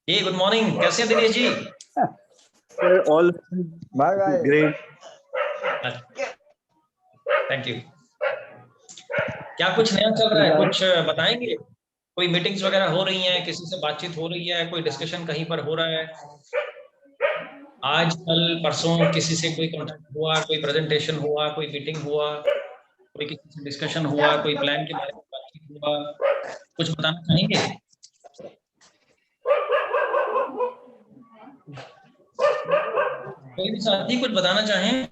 जी good morning, कैसे हैं Dinesh ji? All bye bye. Great. Thank you. क्या कुछ नया चल रहा है, कुछ बताएंगे? कोई मीटिंग्स वगैरह हो रही हैं, किसी से बातचीत हो रही है, कोई डिस्कशन कहीं पर हो रहा है? आज कल परसों किसी से कोई कॉन्टेक्ट हुआ, कोई प्रेजेंटेशन हुआ, कोई मीटिंग हुआ, कोई किसी से डिस्कशन हुआ, कोई प्लान के बारे में बातचीत हुआ? कुछ बताना चाहेंगे? कोई भी साथी कुछ बताना चाहें?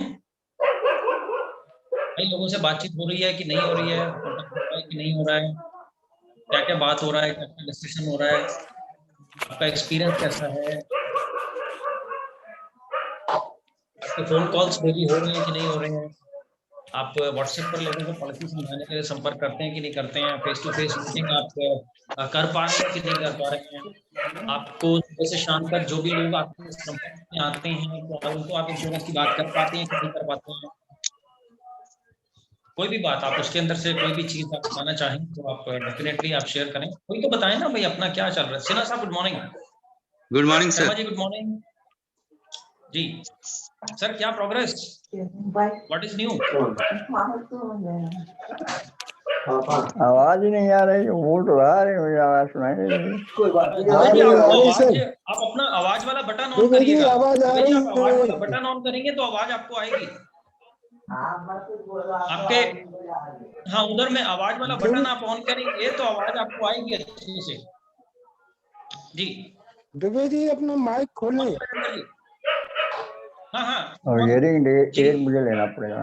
कई लोगों से बातचीत हो रही है कि नहीं हो रही है, कॉन्टेक्ट हो रहा है कि नहीं हो रहा है, क्या क्या बात हो रहा है, क्या क्या डिस्कशन हो रहा है, आपका एक्सपीरियंस कैसा है, आपके फोन कॉल्स डेली हो रहे हैं कि नहीं हो रहे हैं, आप व्हाट्सएप पर लोगों को पॉलिसी समझाने के लिए संपर्क करते हैं कि नहीं करते हैं, फेस टू फेस मीटिंग आप कर पा रहे हैं कि नहीं कर पा रहे हैं, आपको सुबह से शाम तक जो भी लोग आपके संपर्क में आते हैं तो उनको आप इंश्योरेंस की बात कर पाते हैं कि नहीं कर पाते हैं? कोई भी बात आप उसके अंदर से कोई भी चीज आप बताना चाहें तो आप डेफिनेटली आप शेयर करें। कोई तो बताएं ना भाई, अपना क्या चल रहा है। सिन्हा साहब good morning. Good morning Sharma sir. जी गुड मॉर्निंग जी। सर क्या प्रोग्रेस, व्हाट इज न्यू? आवाज ही नहीं आ रही, मूड रहा है, मुझे आवाज सुनाई नहीं दे रही। कोई बात नहीं, दुबे जी आ आपको रही आवाज, सर। आप अपना आवाज वाला बटन ऑन दुबे जी करिएगा। आवाज आ दुबे जी रही आप आवाज वाला है। बटन ऑन करेंगे तो आवाज आपको आएगी आपके। हाँ उधर में आवाज वाला बटन आप ऑन करेंगे तो आवाज आपको आएगी अच्छे से जी। दुबे जी अपना माइक खोलें। हाँ हाँ और हियरिंग जी एड मुझे लेना पड़ेगा।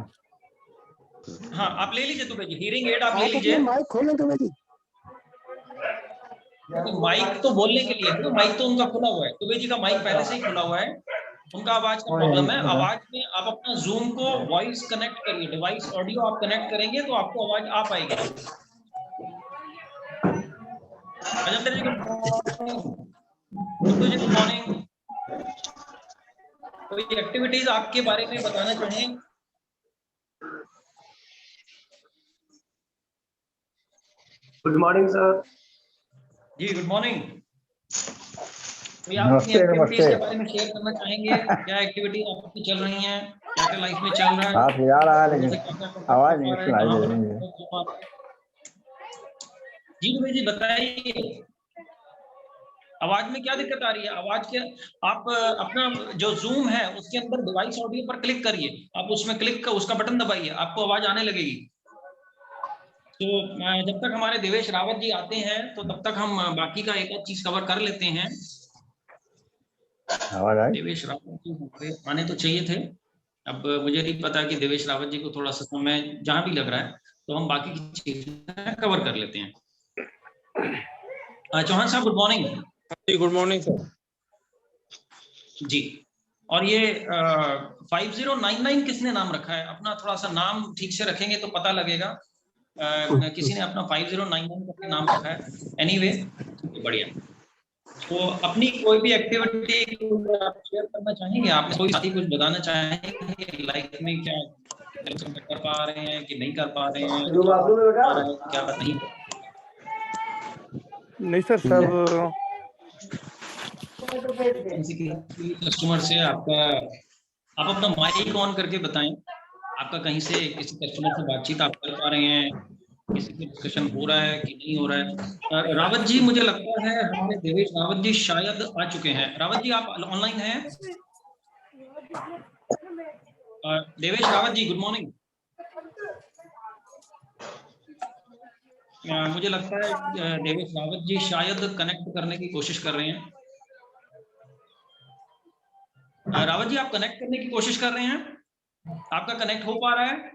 हाँ आप ले लीजिए दुबे जी, हियरिंग एड आप ले आप लीजिए। अपना माइक खोलें दुबे जी। माइक तो बोलने के लिए है ना, माइक तो उनका खुला हुआ है, दुबे जी का माइक पहले से ही खुला हुआ है, उनका आवाज का प्रॉब्लम है। आवाज में आप अपना जूम को वॉइस कनेक्ट करिए, डिवाइस ऑडियो आप कनेक्ट करेंगे तो आपको आवाज आ पाएगी। Ajantar ji good morning. कोई एक्टिविटीज आपके बारे में बताना चाहें? Good morning sir. जी गुड मॉर्निंग। कोई आप अपनी नमस्ते एक्टिविटीज नमस्ते। के बारे में शेयर करना चाहेंगे? क्या एक्टिविटीज आपकी चल रही हैं, क्या क्या लाइफ में चल रहा है, हाथ हिला रहा है लोगों से लेकिन क्या क्या कॉन्टेक्ट कर आवाज पा नहीं रहे हैं, सुनाई कहाँ दे पर रही है। कर पा रहे हैं? जी दुबे जी बताइए, आवाज में क्या दिक्कत आ रही है? आवाज के आप अपना जो जूम है उसके अंदर डिवाइस ऑडियो पर क्लिक करिए, आप उसमें क्लिक कर उसका बटन दबाइए, आपको आवाज आने लगेगी। तो जब तक हमारे देवेश रावत जी आते हैं तो तब तक हम बाकी का एक आध चीज कवर कर लेते हैं। आवाज आई? देवेश रावत जी हमारे आने तो चाहिए थे, अब मुझे नहीं पता कि देवेश रावत जी को थोड़ा सा समय जहां भी लग रहा है तो हम बाकी की चीजें कवर कर लेते हैं। चौहान साहब गुड मॉर्निंग। जी गुड मॉर्निंग सर। जी, और ये 5099 किसने नाम रखा है? अपना थोड़ा सा नाम ठीक से रखेंगे तो पता लगेगा। किसी ने अपना 5099 करके नाम रखा है। एनीवे बढ़िया। तो अपनी कोई भी एक्टिविटी आप शेयर करना चाहेंगे? आप कोई साथी कुछ बताना चाहेंगे लाइफ में, क्या कर पा रहे हैं कि नहीं कर पा रहे हैं, क्या नहीं? नहीं सर सब कस्टमर से आपका, आप अपना माइक ऑन करके बताएं, आपका कहीं से किसी कस्टमर से बातचीत आप कर पा रहे हैं, किसी से डिस्कशन हो रहा है कि नहीं हो रहा है? रावत जी मुझे लगता है हमारे देवेश रावत जी शायद आ चुके हैं। रावत जी आप ऑनलाइन हैं? Devesh Rawat ji good morning. मुझे लगता है देवेश रावत जी शायद कनेक्ट करने की कोशिश कर रहे हैं। रावत जी आप कनेक्ट करने की कोशिश कर रहे हैं, आपका कनेक्ट हो पा रहा है?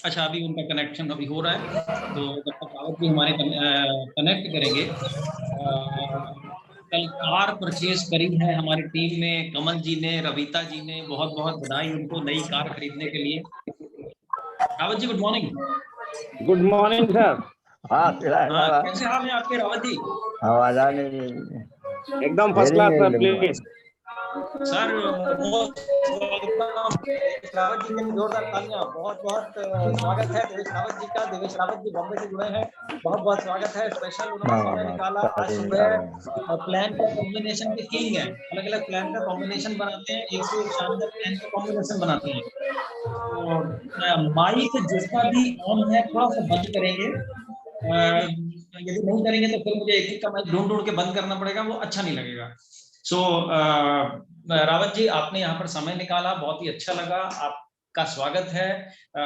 अच्छा अभी उनका कनेक्शन अभी हो रहा है, तो जब तक रावत जी हमारे कनेक्ट करेंगे। कल कार परचेज करी है हमारी टीम में, कमल जी ने, रविता जी ने, बहुत बहुत बधाई उनको नई कार खरीदने के लिए। Rawat ji good morning. Good morning sir. हाँ हिला हिला रहा। कैसे हाल है आपके रावत जी? आवाज आ नहीं रही। एकदम first class sir please. Sir most welcome Devesh Rawat ji के जोरदार तालियां। बहुत बहुत स्वागत है देवेश रावत जी का। देवेश रावत जी बॉम्बे से जुड़े हैं, बहुत बहुत स्वागत है। स्पेशल उन्होंने समय निकाला आज सुबह। प्लान का कॉम्बिनेशन के किंग है, अलग अलग प्लान का कॉम्बिनेशन बनाते हैं, एक से एक शानदार प्लान का कॉम्बिनेशन बनाते हैं। तो माइक जिसका भी ऑन है थोड़ा सा बंद करेंगे, यदि नहीं करेंगे तो फिर मुझे एक एक का माइक ढूंढ ढूंढ के बंद करना पड़ेगा, वो अच्छा नहीं लगेगा। सो रावत जी, आपने यहाँ पर समय निकाला, बहुत ही अच्छा लगा। आपका स्वागत है।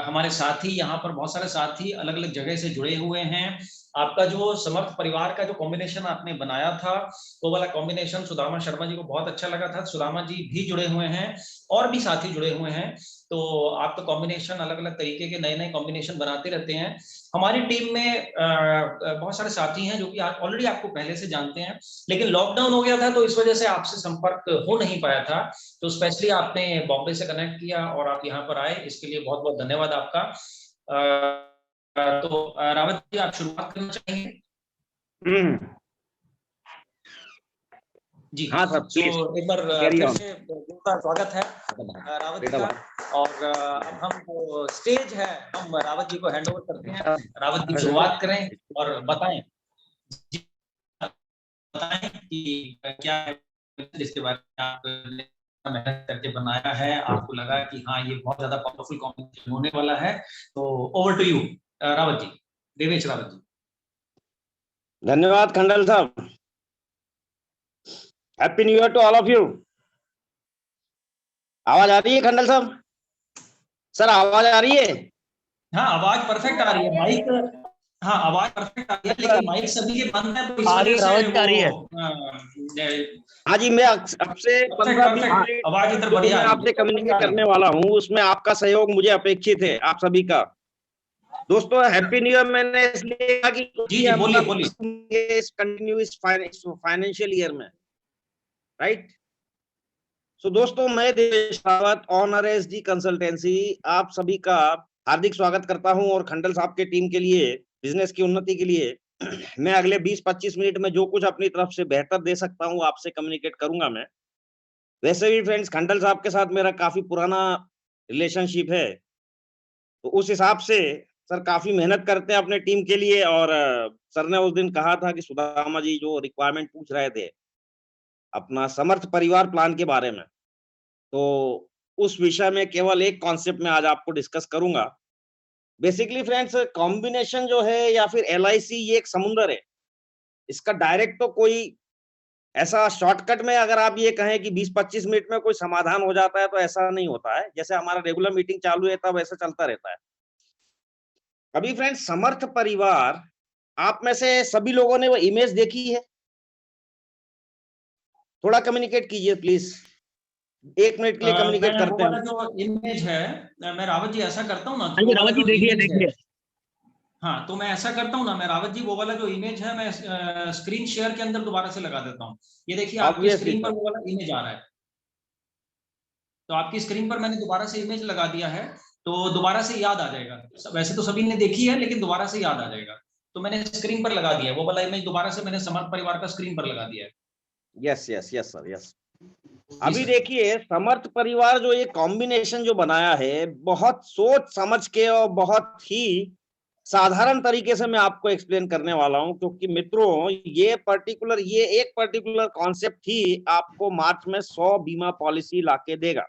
हमारे साथी यहाँ पर बहुत सारे साथी अलग अलग जगह से जुड़े हुए हैं। आपका जो समर्थ परिवार का जो कॉम्बिनेशन आपने बनाया था, वो वाला कॉम्बिनेशन सुदामा शर्मा जी को बहुत अच्छा लगा था। सुदामा जी भी जुड़े हुए हैं और भी साथी जुड़े हुए हैं। तो आप तो कॉम्बिनेशन अलग अलग तरीके के नए नए कॉम्बिनेशन बनाते रहते हैं। हमारी टीम में बहुत सारे साथी हैं जो कि ऑलरेडी आपको पहले से जानते हैं, लेकिन लॉकडाउन हो गया था तो इस वजह से आपसे संपर्क हो नहीं पाया था। तो स्पेशली आपने बॉम्बे से कनेक्ट किया और आप यहाँ पर आए, इसके लिए बहुत बहुत धन्यवाद आपका। तो रावत जी, आप शुरुआत करना चाहेंगे? जी हाँ सर, प्लीज एक बार कैरी फिर ऑन। से आपका स्वागत है रावत जी का। और अब हम जो स्टेज है हम रावत जी को हैंड ओवर करते हैं। रावत जी शुरुआत करें और बताएं कि क्या है जिसके बारे में आपने मेहनत करके बनाया है, आपको लगा कि हाँ ये बहुत ज्यादा पावरफुल कॉम्बिनेशन होने वाला है। तो over to you Rawat ji, Devesh Rawat ji. धन्यवाद Khandal sahab. Happy new year to all of you. आवाज आ रही है खंडल साहब? सर आवाज आ रही है? हाँ, आवाज परफेक्ट आ रही है। माइक, हाँ आवाज परफेक्ट आ रही है, लेकिन माइक सभी के बंद है तो इस वजह से वो हाँ जी, मैं आपसे 15-20 मिनट आवाज इधर बढ़िया आ रही है। आपसे कम्युनिकेट करने वाला हूँ, उसमें आपका सहयोग मुझे अपेक्षित है, आप सभी का। दोस्तों हैप्पी न्यू ईयर मैंने इसलिए कहा कि जी बोलिए कंटिन्यू इस फाइनेंशियल ईयर में, राइट। सो दोस्तों, मैं Devesh Rawat, owner SD consultancy, आप सभी का हार्दिक स्वागत करता हूं। और खंडल साहब के टीम के लिए, बिजनेस की उन्नति के लिए मैं अगले 20-25 मिनट में जो कुछ अपनी तरफ से बेहतर दे सकता हूं आपसे कम्युनिकेट करूंगा मैं। वैसे भी फ्रेंड्स, खंडल साहब के साथ मेरा काफी पुराना रिलेशनशिप है, तो उस हिसाब से सर काफी मेहनत करते हैं अपने टीम के लिए। और सर ने उस दिन कहा था कि सुदामा जी जो रिक्वायरमेंट पूछ रहे थे अपना समर्थ परिवार प्लान के बारे में, तो उस विषय में केवल एक कॉन्सेप्ट में आज आपको डिस्कस करूंगा। बेसिकली फ्रेंड्स, कॉम्बिनेशन जो है या फिर एलआईसी, ये एक समुंदर है। इसका डायरेक्ट तो कोई ऐसा शॉर्टकट में अगर आप ये कहें कि 20-25 मिनट में कोई समाधान हो जाता है, तो ऐसा नहीं होता है। जैसे हमारा रेगुलर मीटिंग चालू है तब ऐसा चलता रहता है। अभी फ्रेंड्स, समर्थ परिवार, आप में से सभी लोगों ने वो इमेज देखी है? थोड़ा कम्युनिकेट कीजिए प्लीज, 1 मिनट के लिए कम्युनिकेट करते हैं। जो इमेज है, मैं रावत जी ऐसा करता हूँ ना, हाँ जी रावत जी, देखिए। हाँ, तो मैं ऐसा करता हूँ ना, मैं रावत जी वो वाला जो इमेज है मैं स्क्रीन शेयर के अंदर दोबारा से लगा देता हूँ। ये देखिए आपकी स्क्रीन पर वो वाला इमेज आ रहा है। तो आपकी स्क्रीन पर मैंने दोबारा से इमेज लगा दिया है, तो दोबारा से याद आ जाएगा। वैसे तो सभी ने देखी है, लेकिन दोबारा से याद आ जाएगा। तो मैंने स्क्रीन पर लगा दिया वो वाला इमेज, दोबारा से मैंने समर्थ परिवार का स्क्रीन पर लगा दिया है। Yes sir, yes. अभी देखिए, समर्थ परिवार जो ये कॉम्बिनेशन जो बनाया है, बहुत सोच समझ के और बहुत ही साधारण तरीके से मैं आपको एक्सप्लेन करने वाला हूं, क्योंकि मित्रों ये एक पर्टिकुलर कॉन्सेप्ट ही आपको मार्च में 100 बीमा पॉलिसी लाके देगा।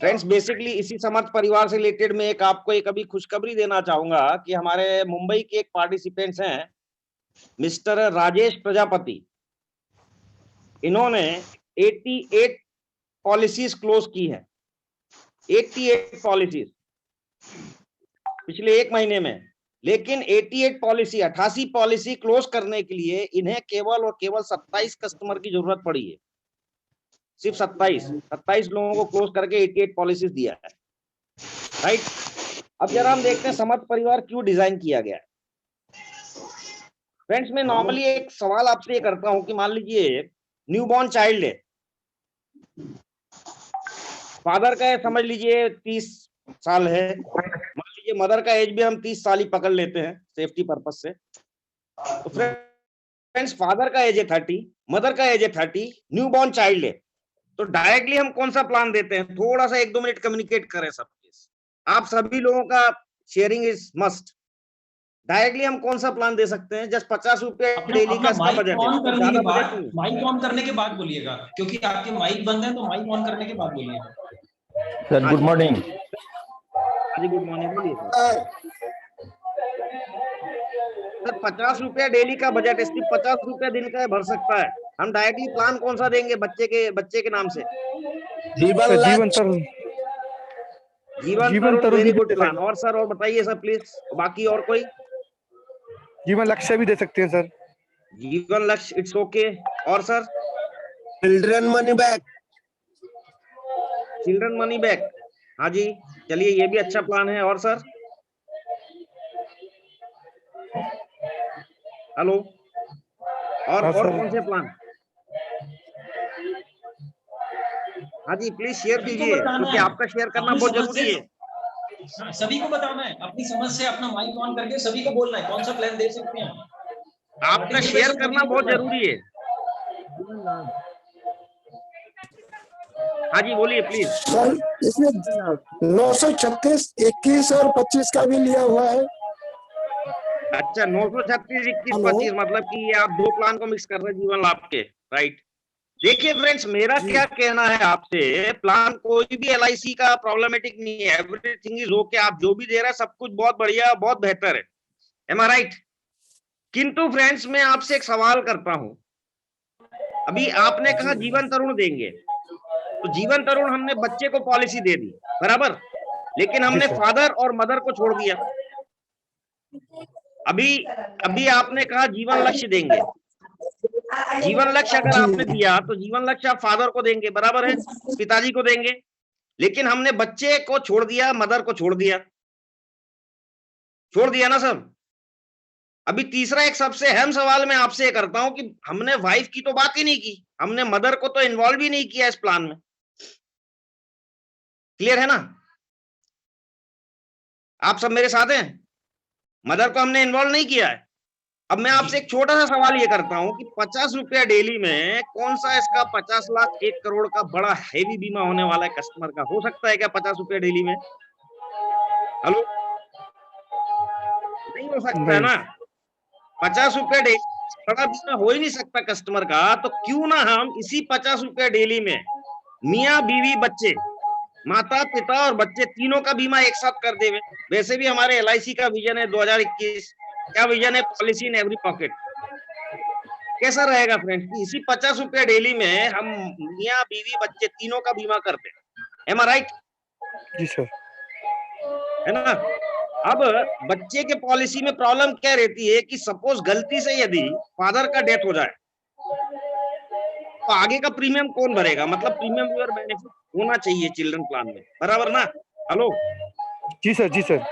फ्रेंड्स, बेसिकली इसी समर्थ परिवार से रिलेटेड में आपको एक अभी खुशखबरी देना चाहूंगा कि हमारे मुंबई के एक पार्टिसिपेंट्स हैं, मिस्टर राजेश प्रजापति। इन्होंने 88 पॉलिसीज क्लोज की है, 88 पॉलिसीज पिछले 1 महीने में। लेकिन 88 पॉलिसी क्लोज करने के लिए इन्हें केवल और केवल 27 कस्टमर की जरूरत पड़ी है। सिर्फ 27 लोगों को क्लोज करके 88 पॉलिसीज दिया है, राइट। अब जरा हम देखते हैं समर्थ परिवार क्यों डिजाइन किया गया है। फ्रेंड्स, मैं नॉर्मली एक सवाल आपसे ये करता हूं कि मान लीजिए न्यूबॉर्न चाइल्ड है, फादर का समझ लीजिए 30 साल है, मान लीजिए मदर का एज भी हम 30 साल ही पकड़ लेते हैं सेफ्टी पर्पस से। तो फ्रेंड्स फादर का एज है 30, मदर का एज है 30, न्यू बॉर्न चाइल्ड है, तो डायरेक्टली हम कौन सा प्लान देते हैं? थोड़ा सा 1-2 मिनट कम्युनिकेट करें सब। आप सभी लोगों का शेयरिंग इज मस्ट। डायरेक्टली हम कौन सा प्लान दे सकते हैं? जस्ट 50 रुपए डेली का इसका बजट है, और ज्यादा बजट नहीं। माइक ऑन करने के बाद बोलिएगा, क्योंकि आपके माइक बंद है, तो माइक ऑन करने के बाद बोलिएगा। Sir good morning. जी गुड मॉर्निंग, बोलिए सर। 50 रुपया डेली का बजट है, सिर्फ 50 रुपया दिन का भर सकता है। हम डायरेक्टली प्लान कौन सा देंगे बच्चे के नाम से? जीवन तरुण। जीवन तरुण, वेरी गुड प्लान। और सर और बताइए सर प्लीज, बाकी और कोई? जीवन लक्ष्य भी दे सकते हैं सर। जीवन लक्ष्य, इट्स ओके। और sir? Children money back. Children money back, हाँ जी, चलिए ये भी अच्छा प्लान है। और सर? हेलो, और कौन से प्लान? हाँ जी प्लीज शेयर कीजिए, क्योंकि आपका शेयर करना बहुत जरूरी है। सभी को बताना है, अपनी समझ से अपना माइक ऑन करके सभी को बोलना है कौन सा प्लान दे सकते हैं। आपका शेयर करना बहुत जरूरी है। हाँ जी बोलिए प्लीज। सर इसमें 936, 21 और 25 का भी लिया हुआ है। अच्छा, 936, 21, 25, मतलब कि ये आप 2 प्लान को मिक्स कर रहे हैं जीवन लाभ के, राइट? देखिए फ्रेंड्स, मेरा क्या कहना है आपसे, प्लान कोई भी LIC का प्रॉब्लमेटिक नहीं है। एवरीथिंग इज ओके, आप जो भी दे रहे हैं सब कुछ बहुत बढ़िया, बहुत बेहतर है। एम आई राइट? किंतु फ्रेंड्स मैं आपसे एक सवाल करता हूं। अभी आपने कहा जीवन तरुण देंगे, तो जीवन तरुण हमने बच्चे को पॉलिसी दे दी, बराबर, लेकिन हमने फादर और मदर को छोड़ दिया। अभी आपने कहा जीवन लक्ष्य देंगे। जीवन लक्ष्य अगर आपने दिया तो जीवन लक्ष्य आप फादर को देंगे, बराबर है, पिताजी को देंगे, लेकिन हमने बच्चे को छोड़ दिया, मदर को छोड़ दिया ना सर? अभी तीसरा एक सबसे अहम सवाल मैं आपसे करता हूं कि हमने वाइफ की तो बात ही नहीं की, हमने मदर को तो इन्वॉल्व ही नहीं किया इस प्लान में। क्लियर है ना? आप सब मेरे साथ हैं? मदर को हमने इन्वॉल्व नहीं किया है। अब मैं आपसे एक छोटा सा सवाल ये करता हूं कि 50 रुपया डेली में कौन सा इसका 50 लाख 1 करोड़ का बड़ा हेवी बीमा होने वाला है कस्टमर का? हो सकता है क्या 50 रुपया डेली में? हेलो, नहीं हो सकता है ना? 50 रुपया डेली बड़ा बीमा हो ही नहीं सकता कस्टमर का। तो क्यों ना हम इसी 50 रुपया डेली में मियाँ बीवी बच्चे, माता पिता और बच्चे तीनों का बीमा एक साथ कर देवे। वैसे भी हमारे LIC का विजन है 2021, क्या विजन है? Policy in every pocket. कैसा रहेगा फ्रेंड्स कि इसी 50 रुपया डेली में हम मियाँ बीवी बच्चे तीनों का बीमा करते हैं? एम आई राइट? जी सर। है ना? अब बच्चे के पॉलिसी में प्रॉब्लम क्या रहती है कि सपोज गलती से यदि फादर का डेथ हो जाए तो आगे का प्रीमियम कौन भरेगा? मतलब प्रीमियम योर बेनिफिट होना चाहिए चिल्ड्रन प्लान में, बराबर ना? हेलो, जी सर। जी सर।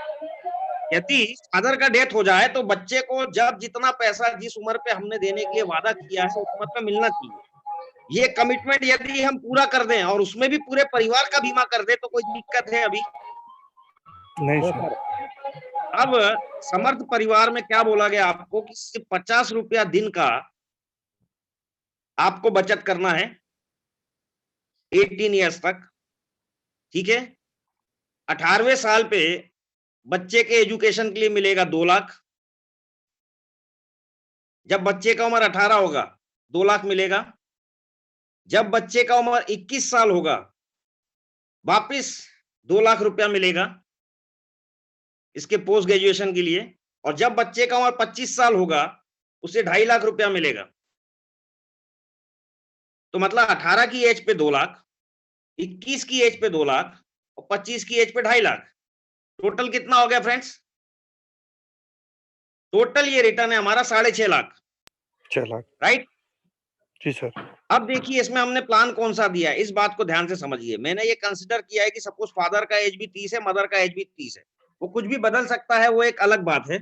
यदि फादर का डेथ हो जाए तो बच्चे को जब जितना पैसा जिस उम्र पे हमने देने के लिए वादा किया है उस उम्र पे मिलना चाहिए। ये कमिटमेंट यदि हम पूरा कर दें और उसमें भी पूरे परिवार का बीमा कर दें तो कोई दिक्कत है अभी? नहीं सर। अब समर्थ परिवार में क्या बोला गया आपको कि सिर्फ 50 रुपया दिन का आपको बचत करना है 18 ईयर्स तक, ठीक है? 18वें साल पे बच्चे के एजुकेशन के लिए मिलेगा 2 लाख। जब बच्चे का उम्र 18 होगा 2 लाख मिलेगा। जब बच्चे का उम्र 21 साल होगा वापिस 2 लाख रुपया मिलेगा इसके पोस्ट ग्रेजुएशन के लिए। और जब बच्चे का उम्र 25 साल होगा उसे 2.5 लाख रुपया मिलेगा। तो मतलब 18 की एज पे 2 लाख, 21 की एज पे 2 लाख और 25 की एज पे 2.5 लाख। टोटल कितना हो गया फ्रेंड्स? टोटल ये रिटर्न है हमारा 6.5 लाख। 6 लाख, राइट? जी सर। अब देखिए इसमें हमने प्लान कौन सा दिया है, इस बात को ध्यान से समझिए। मैंने ये कंसिडर किया है कि सपोज फादर का एज भी 30 है, मदर का एज भी 30 है, वो कुछ भी बदल सकता है, वो एक अलग बात है।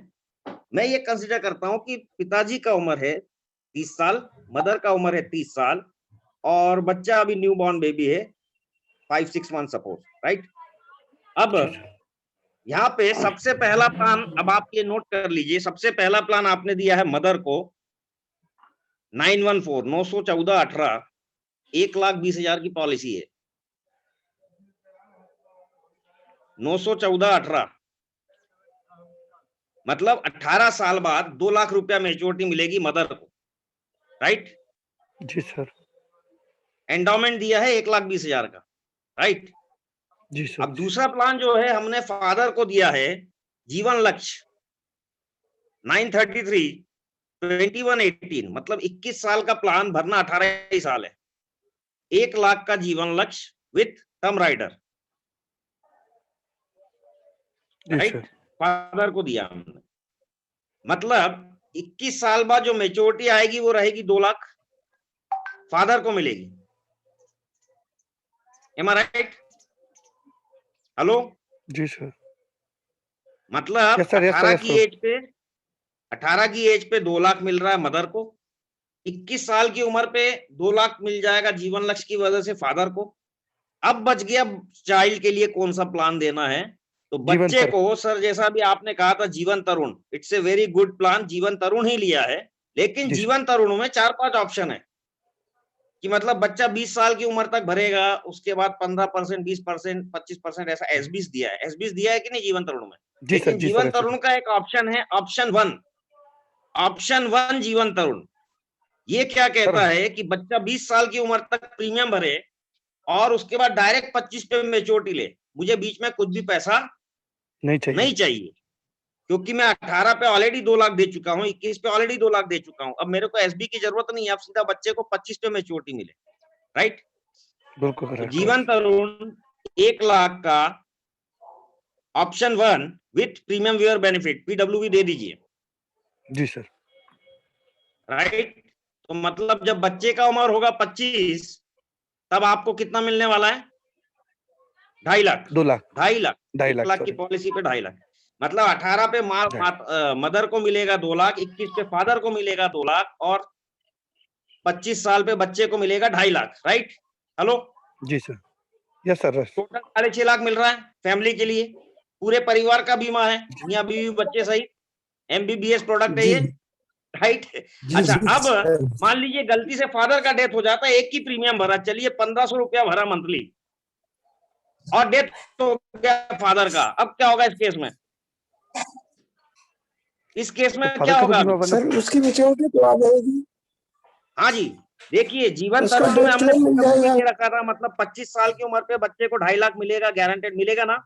मैं ये कंसिडर करता हूं कि पिताजी का उम्र है 30 साल, मदर का उम्र है 30 साल और बच्चा अभी न्यू बॉर्न बेबी है 5-6 मंथ सपोज, राइट? अब यहाँ पे सबसे पहला प्लान, अब आप ये नोट कर लीजिए, सबसे पहला प्लान आपने दिया है मदर को 914 1,20,000 की पॉलिसी है। 914 मतलब 18 साल बाद 2 लाख रुपया मैच्योरिटी मिलेगी मदर को, राइट। जी सर। एंडोमेंट दिया है 1,20,000 का, राइट। जी सर। अब दूसरा प्लान जो है हमने फादर को दिया है जीवन लक्ष्य 933 2118 मतलब 21 साल का प्लान भरना 18 ही साल है। 1 लाख का Jeevan Lakshya with term rider, जी राइट। सर। फादर को दिया हमने, मतलब 21 साल बाद जो मैच्योरिटी आएगी वो रहेगी 2 लाख, फादर को मिलेगी। एम आई राइट? हेलो? जी सर। मतलब yes sir, yes sir, 18 yes की सर। एज पे 18 की एज पे 2 लाख मिल रहा है मदर को, 21 साल की उम्र पे 2 लाख मिल जाएगा जीवन लक्ष्य की वजह से फादर को। अब बच गया चाइल्ड के लिए कौन सा प्लान देना है, तो जीवन बच्चे तर- को सर जैसा भी आपने कहा था Jeevan Tarun, it's a very good plan, Jeevan Tarun ही लिया है। लेकिन जी सर। जीवन तरुण में 4-5 ऑप्शन है कि मतलब बच्चा 20 साल की उम्र तक भरेगा, उसके बाद 15%, 20%, 25% ऐसा एसबीएस दिया है। एसबीएस दिया है कि नहीं जीवन तरुण में? जी सर, लेकिन जी जीवन सर, तरुण का एक ऑप्शन है ऑप्शन वन जीवन तरुण। ये क्या कहता है कि बच्चा 20 साल की उम्र तक प्रीमियम भरे और उसके बाद डायरेक्ट 25 पे मैच्योरिटी ले, मुझे बीच में कुछ भी पैसा नहीं चाहिए। नहीं चाहिए, क्योंकि मैं 18 पे ऑलरेडी 2 लाख दे चुका हूं, 21 पे ऑलरेडी 2 लाख दे चुका हूं, अब मेरे को एसबी की जरूरत नहीं है, अब सीधा बच्चे को 25 पे मैच्योरिटी मिले, राइट। बिल्कुल तो correct, जीवन तरुण 1 लाख का option 1 with premium waiver benefit PWV दे दीजिए, जी सर। राइट। तो मतलब जब बच्चे का उम्र होगा 25 तब आपको कितना मिलने वाला है? 2.5 लाख। 2 लाख। 2.5 लाख। 2.5 1 लाख, लाख की sorry। पॉलिसी पे 2.5 लाख, मतलब 18 पे मदर को मिलेगा 2 लाख, 21 पे फादर को मिलेगा 2 लाख और 25 साल पे बच्चे को मिलेगा 2.5 लाख, राइट। हेलो? जी sir, yes sir, yes. Total 6.5 lakh मिल रहा है फैमिली के लिए, पूरे परिवार का बीमा है, मियां बीवी बच्चे सहित, एमबीबीएस प्रोडक्ट है जी ये, राइट। जी अच्छा, जी अब सर। मान लीजिए गलती से फादर का डेथ हो जाता है, एक की प्रीमियम भरा, चलिए 1500 रुपया भरा मंथली और डेथ हो गया फादर का, अब क्या होगा इस केस में? इस केस में तो क्या होगा अभी? सर उसकी मैच्योरिटी तो आ जाएगी, हाँ जी, देखिए जीवन उसका तरुण में डेथ हमने क्लेम मिल PWD जाएगा। दे रखा था, मतलब 25 साल की उम्र पे बच्चे को 2.5 लाख मिलेगा, गारंटेड मिलेगा ना,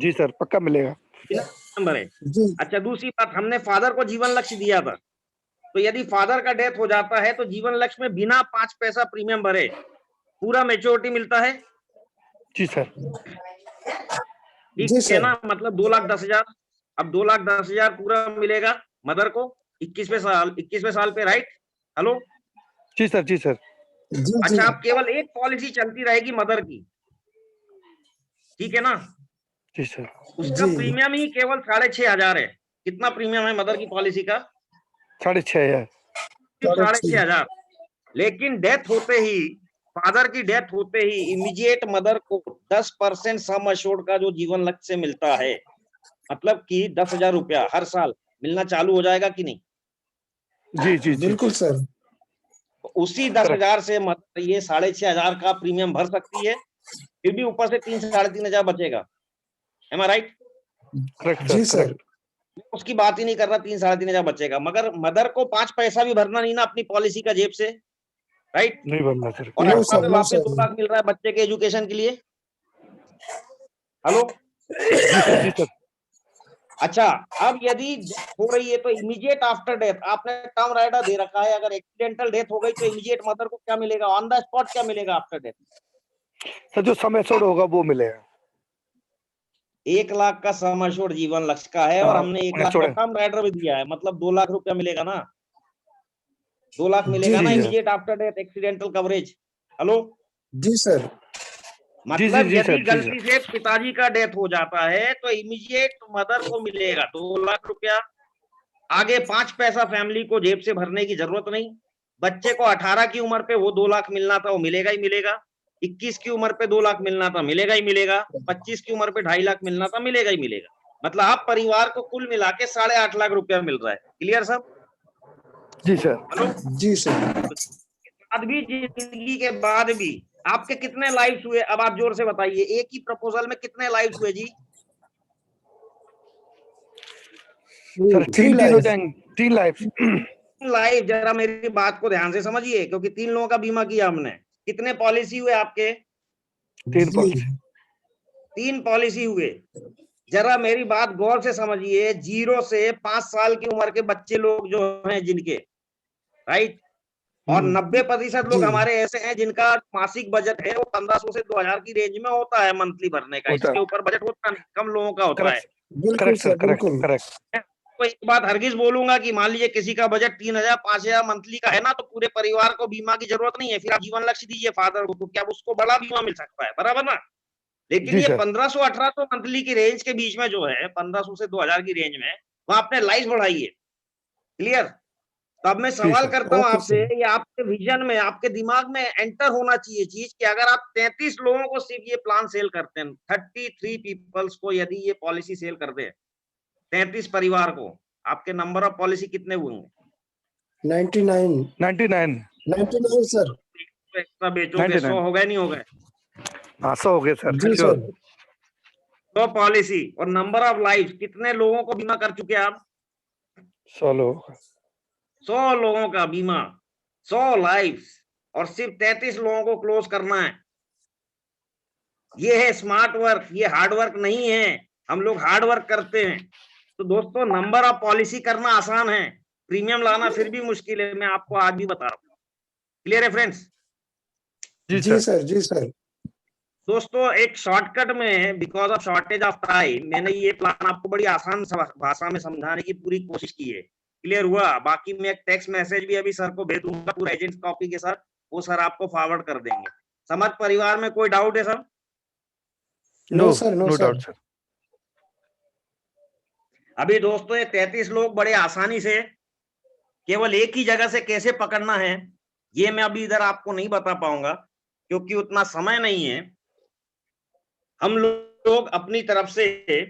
जी सर, पक्का मिलेगा। बिना नंबर है। जी अच्छा, दूसरी बात, हमने फादर को जीवन लक्ष्य दिया था, तो यदि फादर का डेथ हो जाता है तो जीवन लक्ष्य में बिना 5 पैसा प्रीमियम भरे पूरा मैच्योरिटी मिलता है, जी सर। जी ठीक है सर। ना, मतलब 2,10,000। अब 2,10,000 पूरा मिलेगा मदर को 21वें साल पे, राइट। हेलो? जी सर, जी सर। जी जी अच्छा, अब केवल एक पॉलिसी चलती रहेगी मदर की, ठीक है ना, जी सर। उसका जी प्रीमियम ही केवल 6,500 है। कितना प्रीमियम है मदर की पॉलिसी का? 6,500 है। सिर्फ 6,500। 6,500। लेकिन डेथ होते ही, फादर की डेथ होते ही इमीडिएट मदर को 10% सम अश्योर्ड का जो जीवन लक्ष्य से मिलता है, मतलब कि 10,000 रुपया हर साल मिलना चालू हो जाएगा कि नहीं? जी जी जी। बिल्कुल सर। तो उसी 10,000 से मदर ये 6,500 का प्रीमियम भर सकती है, फिर भी ऊपर से 3-3,500 बचेगा। एम आई राइट? करेक्ट जी सर, सर। करेक्ट। उसकी बात ही नहीं कर रहा, 3-3,500 बचेगा, मगर मदर को 5 पैसा भी भरना नहीं ना अपनी पॉलिसी का जेब से, राइट। नहीं बनना सर। और नो 18 सर, पे नो वापस सर। 2 लाख मिल रहा है बच्चे के एजुकेशन के लिए। हेलो? जी सर, जी सर। अच्छा, अब यदि डेथ हो रही है तो इमीडिएट आफ्टर डेथ आपने टर्म राइडर दे रखा है, अगर एक्सीडेंटल डेथ हो गई तो इमीडिएट मदर को क्या मिलेगा, ऑन द स्पॉट क्या मिलेगा आफ्टर डेथ? सर जो समय छोड़ होगा वो मिलेगा। 1 लाख का सम अश्योर्ड जीवन लक्ष्य का है और हमने 1 लाख का छोड़े। टर्म राइडर भी दिया है, मतलब 2 लाख रुपया मिलेगा ना, 2 लाख मिलेगा जी ना जी immediate after death accidental coverage. Hello? जी सर। जी जी मतलब जी यदि सर, जी गलती सर। से पिताजी का डेथ हो जाता है तो इमीडिएट मदर को मिलेगा 2 लाख रुपया, आगे 5 पैसा फैमिली को जेब से भरने की जरूरत नहीं। बच्चे को 18 की उम्र पे वो 2 लाख मिलना था, वो मिलेगा ही मिलेगा। 21 की उम्र पे 2 लाख मिलना था, मिलेगा ही मिलेगा। 25 की उम्र पे 2.5 लाख मिलना था, मिलेगा ही मिलेगा। मतलब आप परिवार को कुल मिला के 8.5 लाख रुपया मिल रहा है। क्लियर सब? जी सर। हेलो, जी सर। बाद भी, जिंदगी के बाद भी आपके कितने लाइव्स हुए? अब आप जोर से बताइए, एक ही प्रपोजल में कितने लाइव्स हुए जी? सर 3 हो जाएंगे, 3 लाइफ। लाइव, जरा मेरी बात को ध्यान से समझिए, क्योंकि 3 लोगों का बीमा किया हमने। कितने पॉलिसी हुए आपके? 3 पॉलिसी। 3 पॉलिसी हुए। जरा मेरी बात गौर से समझिए, 0 से 5 साल की उम्र के बच्चे लोग जो हैं जिनके, राइट, और 90% लोग हमारे ऐसे हैं जिनका मासिक बजट है वो 1500 से 2000 की रेंज में होता है मंथली भरने का। इसके ऊपर बजट होता नहीं, कम लोगों का होता है। Correct, correct sir, correct, correct. तो एक बात हरगिज बोलूंगा कि मान लीजिए किसी का बजट 3000 5000 मंथली का है ना, तो पूरे परिवार को बीमा की जरूरत नहीं है। फिर आप जीवन लक्ष्य दीजिए फादर को, तो क्या उसको बड़ा बीमा मिल सकता है, बराबर ना? लेकिन जी ये सर। 1500 1800 मंथली की रेंज के बीच में जो है, 1500 से 2000 की रेंज में, वहां आपने लाइफ बढ़ाई है। क्लियर? तो अब मैं सवाल सर। करता हूं ओके आपसे, सर। ये आपके विजन में, आपके दिमाग में एंटर होना चाहिए चीज कि अगर आप 33 लोगों को सिर्फ ये प्लान सेल करते हैं, 33 पीपल्स को यदि ये पॉलिसी सेल कर दे, 33 परिवार को, आपके नंबर ऑफ पॉलिसी कितने हुए? 99 99 99 सर। तो एक्स्ट्रा बेचोगे, 100 हो गए, नहीं हो गए? हाँ 100 हो गए सर, जी श्योर। सर। 100 पॉलिसी। और नंबर ऑफ लाइफ, कितने लोगों को बीमा कर चुके आप? 100 लोग। 100 लोगों का बीमा, 100 लाइफ, और सिर्फ 33 लोगों को क्लोज करना है। ये है स्मार्ट वर्क, ये हार्ड वर्क नहीं है। हम लोग हार्ड वर्क करते हैं। तो दोस्तों, नंबर ऑफ पॉलिसी करना आसान है, प्रीमियम लाना फिर भी मुश्किल है, मैं आपको आज भी बता रहा हूँ। क्लियर है फ्रेंड्स? जी जी सर। सर। जी सर। दोस्तों, एक शॉर्टकट में, because of shortage of time, मैंने ये प्लान आपको बड़ी आसान भाषा में समझाने की पूरी कोशिश की है। क्लियर हुआ? बाकी मैं एक टेक्स्ट मैसेज भी अभी सर को भेज दूंगा पूरा एजेंट कॉपी के साथ, वो सर आपको फॉरवर्ड कर देंगे। समझ परिवार में कोई डाउट है sir? No sir, no no sir. Doubt sir. अभी दोस्तों, ये 33 लोग बड़े आसानी से केवल एक ही जगह से कैसे पकड़ना है, ये मैं अभी इधर आपको नहीं बता पाऊंगा, क्योंकि उतना समय नहीं है। हम लोग अपनी तरफ से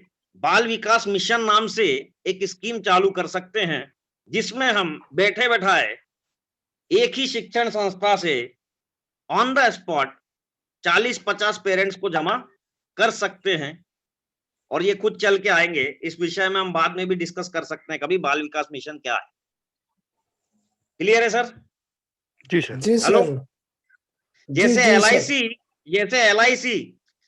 बाल विकास मिशन नाम से एक स्कीम चालू कर सकते हैं, जिसमें हम बैठे बैठाए एक ही शिक्षण संस्था से ऑन द स्पॉट 40-50 पेरेंट्स को जमा कर सकते हैं, और ये खुद चल के आएंगे। इस विषय में हम बाद में भी डिस्कस कर सकते हैं कभी, बाल विकास मिशन क्या है। क्लियर है सर? जी सर। जी हेलो? सर। जैसे जी LIC,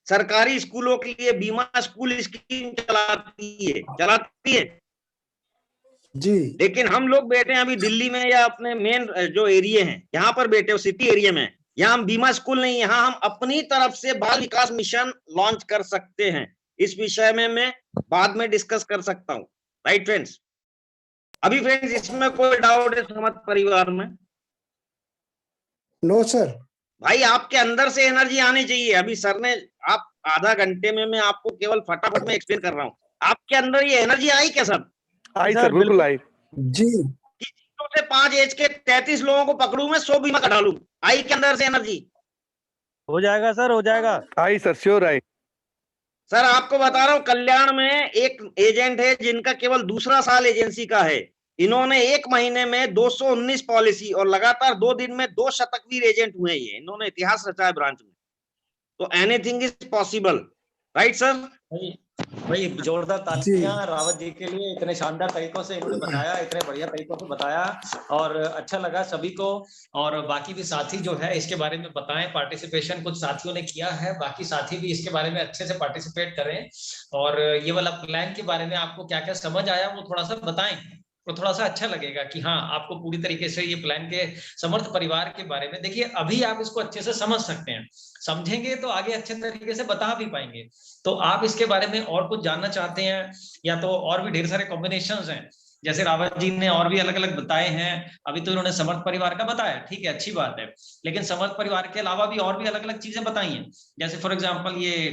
सरकारी स्कूलों के लिए बीमा स्कूल स्कीम चलाती है। जी। लेकिन हम लोग बैठे हैं अभी दिल्ली में, या अपने मेन जो एरिया हैं यहाँ पर बैठे हो, सिटी एरिया में, यहाँ हम बीमा स्कूल नहीं, यहाँ हम अपनी तरफ से बाल विकास मिशन लॉन्च कर सकते हैं। इस विषय में मैं बाद में डिस्कस कर सकता हूँ। Right friends? अभी फ्रेंड्स, इसमें कोई डाउट है समझ परिवार में? No sir. भाई, आपके अंदर से एनर्जी आनी चाहिए। अभी सर ने, आप आधा घंटे में मैं आपको केवल फटाफट में एक्सप्लेन कर रहा हूँ, आपके अंदर ये एनर्जी आई क्या सब? आई सर, बिल्कुल आई। जी। 0 से 5 एज के 33 लोगों को पकड़ू मैं, 100 बीमा कटा लूं। आई के अंदर से एनर्जी? हो जाएगा सर, हो जाएगा। आई सर, श्योर आई। सर आपको बता रहा हूँ, कल्याण में एक एजेंट है जिनका केवल दूसरा साल एजेंसी का है। इन्होंने 1 महीने में 219 पॉलिसी, और लगातार 2 दिन में 2 शतकवीर एजेंट हुए। ये इन्होंने इतिहास रचा है ब्रांच में। तो anything is possible. Right sir? भाई जोरदार तालियां रावत जी के लिए, इतने शानदार तरीकों से इन्होंने बताया, इतने बढ़िया तरीकों से बताया, और अच्छा लगा सभी को। और बाकी भी साथी जो है इसके बारे में बताएं, पार्टिसिपेशन कुछ साथियों ने किया है, बाकी साथी भी इसके बारे में अच्छे से पार्टिसिपेट करें। और ये वाला प्लान के बारे में आपको क्या क्या समझ आया वो थोड़ा सा बताएं, तो थोड़ा सा अच्छा लगेगा कि हाँ, आपको पूरी तरीके से ये प्लान के समर्थ परिवार के बारे में, देखिए अभी आप इसको अच्छे से समझ सकते हैं, समझेंगे तो आगे अच्छे तरीके से बता भी पाएंगे। तो आप इसके बारे में और कुछ जानना चाहते हैं, या तो और भी ढेर सारे कॉम्बिनेशंस हैं, जैसे रावत जी ने और भी अलग अलग बताए हैं। अभी तो इन्होंने समर्थ परिवार का बताया, ठीक है, अच्छी बात है, लेकिन समर्थ परिवार के अलावा भी और भी अलग अलग चीजें बताई हैं। जैसे फॉर एग्जाम्पल ये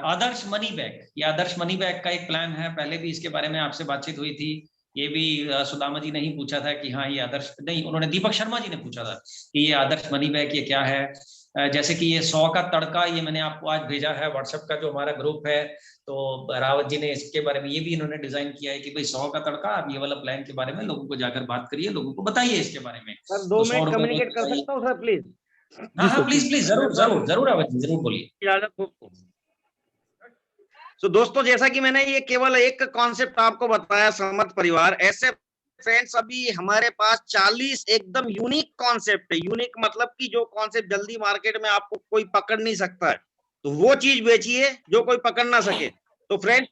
आदर्श मनी बैग, ये आदर्श मनी बैग का एक प्लान है, पहले भी इसके बारे में आपसे बातचीत हुई थी। ये भी सुदामा जी ने ही पूछा था कि हाँ ये आदर्श, नहीं, उन्होंने दीपक शर्मा जी ने पूछा था कि ये आदर्श मनी बैग ये क्या है। जैसे कि ये 100 का तड़का, ये मैंने आपको आज भेजा है व्हाट्सएप का जो हमारा ग्रुप है, तो रावत जी ने इसके बारे में ये भी इन्होंने डिजाइन किया है कि भाई 100 का तड़का, आप ये वाला प्लान के बारे में लोगों को जाकर बात करिए, लोगों को बताइए इसके बारे में। सर 2 तो 100 मिनट रुपए में कम्युनिकेट कर सकता हूँ सर प्लीज? हाँ हाँ प्लीज प्लीज, जरूर जरूर जरूर रावत जी जरूर बोलिए। इजाजत हो तो दोस्तों, जैसा कि मैंने ये केवल एक कॉन्सेप्ट आपको बताया, समर्थ परिवार, ऐसे फ्रेंड्स अभी हमारे पास 40 एकदम यूनिक कॉन्सेप्ट है। यूनिक मतलब कि जो कॉन्सेप्ट जल्दी मार्केट में आपको कोई पकड़ नहीं सकता है, तो वो चीज बेचिए जो कोई पकड़ ना सके। तो फ्रेंड्स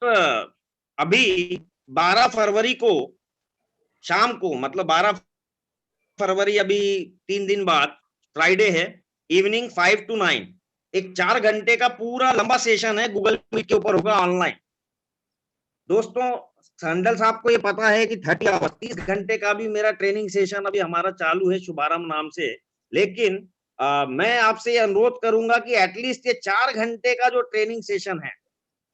अभी 12 फरवरी को शाम को, मतलब 12 फरवरी अभी 3 दिन बाद फ्राइडे है, इवनिंग 5 to 9 एक 4 घंटे का पूरा लंबा सेशन है, गूगल मीट के ऊपर होगा ऑनलाइन। दोस्तों संडल साहब को ये पता है कि 30 आवर्स 30 घंटे का भी मेरा ट्रेनिंग सेशन अभी हमारा चालू है शुभारंभ नाम से, लेकिन मैं आपसे ये अनुरोध करूंगा कि एटलीस्ट ये 4 घंटे का जो ट्रेनिंग सेशन है,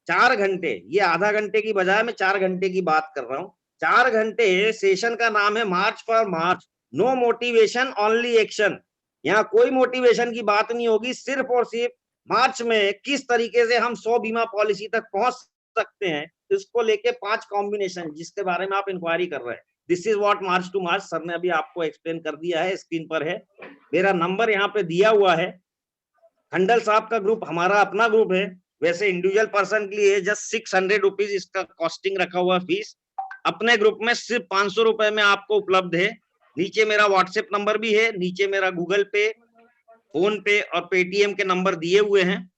4 घंटे, ये आधा घंटे की बजाय मैं 4 घंटे की बात कर रहा हूँ। 4 घंटे सेशन का नाम है march for march, no motivation only action. यहाँ कोई मोटिवेशन की बात नहीं होगी, सिर्फ और सिर्फ मार्च में किस तरीके से हम 100 बीमा पॉलिसी तक पहुंच सकते हैं, इसको लेके 5 कॉम्बिनेशन जिसके बारे में आप इंक्वायरी कर रहे हैं। This is what March two March, sir ने अभी आपको एक्सप्लेन कर दिया है, स्क्रीन पर है, मेरा नंबर यहाँ पे दिया हुआ है। खंडल साहब का ग्रुप हमारा अपना ग्रुप है, वैसे इंडिविजुअल पर्सन के लिए जस्ट 600 रुपीज इसका कॉस्टिंग रखा हुआ फीस, अपने ग्रुप में सिर्फ 500 रुपए में आपको उपलब्ध है। नीचे मेरा व्हाट्सएप नंबर भी है, नीचे मेरा गूगल पे, फोन पे और पेटीएम के नंबर दिए हुए हैं।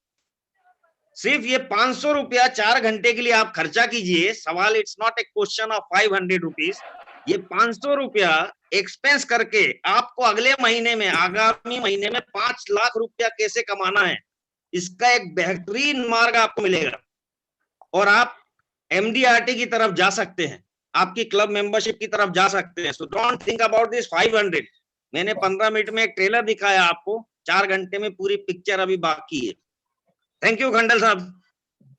सिर्फ ये 500 रुपया 4 घंटे के लिए आप खर्चा कीजिए। सवाल it's not a question of 500 rupees, ये 500 रुपया एक्सपेंस करके आपको अगले महीने में, आगामी महीने में 5 लाख रुपया कैसे कमाना है, इसका एक बेहतरीन मार्ग आपको मिलेगा और आप एमडीआरटी की तरफ जा सकते हैं, आपकी क्लब मेंबरशिप की तरफ जा सकते हैं। So don't think about this 500। मैंने 15 मिनट में एक ट्रेलर दिखाया आपको, 4 घंटे में पूरी पिक्चर अभी बाकी है। थैंक यू खंडल साहब।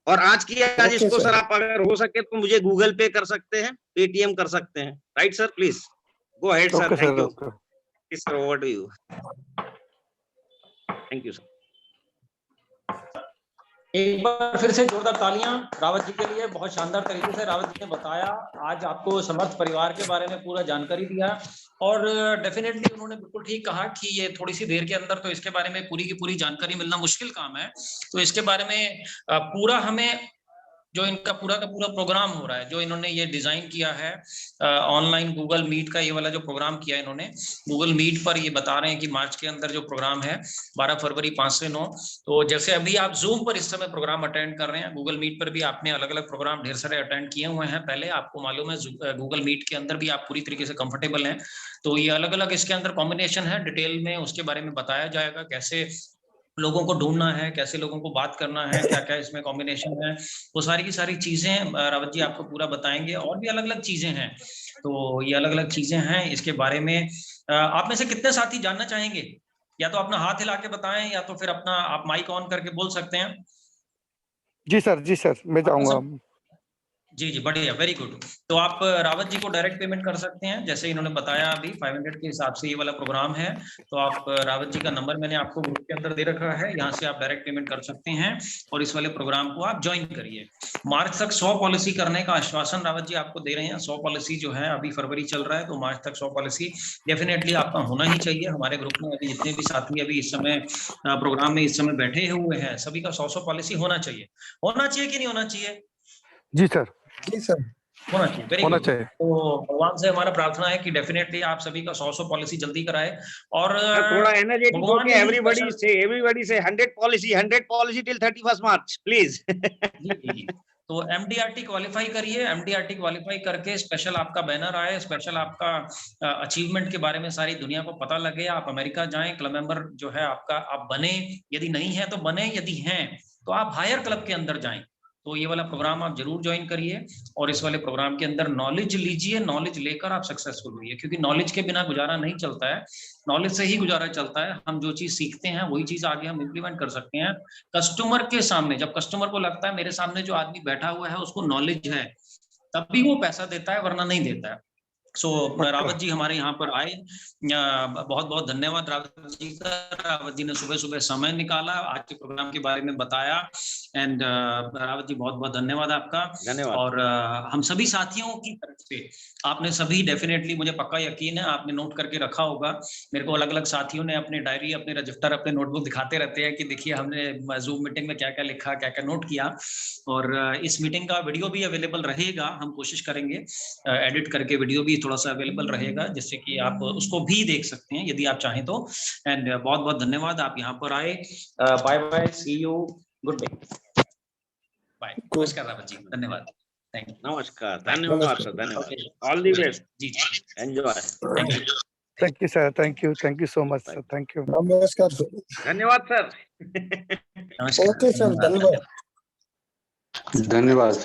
और आज की आज इसको सर आप अगर हो सके तो मुझे गूगल पे कर सकते हैं, पेटीएम कर सकते हैं, right sir? Please go ahead sir. Thank you sir, over to you. Thank you sir. एक बार फिर से जोरदार तालियां रावत जी के लिए। बहुत शानदार तरीके से रावत जी ने बताया, आज आपको समर्थ परिवार के बारे में पूरा जानकारी दिया और डेफिनेटली उन्होंने बिल्कुल ठीक कहा कि ये थोड़ी सी देर के अंदर तो इसके बारे में पूरी की पूरी जानकारी मिलना मुश्किल काम है। तो इसके बारे में पूरा हमें जो इनका पूरा का पूरा प्रोग्राम हो रहा है, जो इन्होंने ये डिजाइन किया है ऑनलाइन गूगल मीट का, ये वाला जो प्रोग्राम किया है इन्होंने गूगल मीट पर, ये बता रहे हैं कि मार्च के अंदर जो प्रोग्राम है 12 फरवरी 5 से 9। तो जैसे अभी आप जूम पर इस समय प्रोग्राम अटेंड कर रहे हैं, गूगल मीट पर भी आपने अलग अलग प्रोग्राम ढेर सारे अटेंड किए हुए हैं पहले, आपको मालूम है गूगल मीट के अंदर भी आप पूरी तरीके से कंफर्टेबल हैं। तो ये अलग अलग इसके अंदर कॉम्बिनेशन है, डिटेल में उसके बारे में बताया जाएगा, कैसे लोगों को ढूंढना है, कैसे लोगों को बात करना है, क्या क्या इसमें कॉम्बिनेशन है, वो सारी की सारी चीजें रावत जी आपको पूरा बताएंगे। और भी अलग अलग चीजें हैं, तो ये अलग अलग चीजें हैं इसके बारे में। आप में से कितने साथी जानना चाहेंगे? या तो अपना हाथ हिला के बताएं या तो फिर अपना आप माइक ऑन करके बोल सकते हैं। जी सर मैं जाऊंगा। जी जी बढ़िया, वेरी गुड। तो आप रावत जी को डायरेक्ट पेमेंट कर सकते हैं, जैसे इन्होंने बताया अभी 500 के हिसाब से ये वाला प्रोग्राम है। तो आप रावत जी का नंबर मैंने आपको ग्रुप के अंदर दे रखा है, यहाँ से आप डायरेक्ट पेमेंट कर सकते हैं और इस वाले प्रोग्राम को आप ज्वाइन करिए। मार्च तक 100 पॉलिसी करने का आश्वासन रावत जी आपको दे रहे हैं। 100 पॉलिसी जो है, अभी फरवरी चल रहा है तो मार्च तक 100 पॉलिसी डेफिनेटली आपका होना ही चाहिए। हमारे ग्रुप में अभी जितने भी साथी अभी इस समय प्रोग्राम में इस समय बैठे हुए हैं, सभी का 100 पॉलिसी होना चाहिए। होना चाहिए कि नहीं होना चाहिए? जी सर होना चाहिए, वेरी गुड। तो भगवान से हमारा प्रार्थना है कि डेफिनेटली आप सभी का 100 पॉलिसी जल्दी कराए। और थोड़ा एनर्जेटिक होके एवरीबॉडी से 100 पॉलिसी टिल 31 मार्च प्लीज। जी। तो एमडीआरटी क्वालिफाई करिए, एमडीआरटी क्वालिफाई करके स्पेशल आपका बैनर आए, स्पेशल आपका अचीवमेंट के बारे में सारी दुनिया को पता लगे। आप अमेरिका जाएं, क्लब मेंबर जो है आपका आप बने, यदि नहीं है तो बने, यदि हैं तो आप हायर क्लब के अंदर जाएं। तो ये वाला प्रोग्राम आप जरूर ज्वाइन करिए और इस वाले प्रोग्राम के अंदर नॉलेज लीजिए, नॉलेज लेकर आप सक्सेसफुल होइए, क्योंकि नॉलेज के बिना गुजारा नहीं चलता है, नॉलेज से ही गुजारा चलता है। हम जो चीज सीखते हैं वही चीज आगे हम इम्प्लीमेंट कर सकते हैं। कस्टमर के सामने, जब कस्टमर को लगता है मेरे सामने जो आदमी बैठा हुआ है उसको नॉलेज है, तभी वो पैसा देता है, वरना नहीं देता है। सो रावत जी हमारे यहाँ पर आए, बहुत बहुत धन्यवाद रावत जी का। रावत जी ने सुबह सुबह समय निकाला, आज के प्रोग्राम के बारे में बताया, एंड रावत जी बहुत बहुत धन्यवाद आपका। धन्यवाद। और हम सभी साथियों की तरफ से आपने सभी डेफिनेटली, मुझे पक्का यकीन है आपने नोट करके रखा होगा। मेरे को अलग अलग साथियों ने अपने डायरी, अपने रजिस्टर, अपने नोटबुक दिखाते रहते हैं कि देखिए हमने जूम मीटिंग में क्या क्या लिखा, क्या क्या नोट किया। और इस मीटिंग का वीडियो भी अवेलेबल रहेगा, हम कोशिश करेंगे एडिट करके वीडियो भी थोड़ा सा अवेलेबल रहेगा, जिससे कि आप उसको भी देख सकते हैं यदि आप चाहें तो। एंड बहुत बहुत धन्यवाद आप यहाँ पर आए। Bye bye, see you, good day, bye. नमस्कार रावत जी, धन्यवाद, थैंक यू। नमस्कार, धन्यवाद सर, धन्यवाद। ऑल द बेस्ट, जी जी, enjoy. Thank you. Thank you, sir. Thank you so much, sir. Thank you. नमस्कार सर। धन्यवाद सर। नमस्कार, ओके सर, धन्यवाद। धन्यवाद।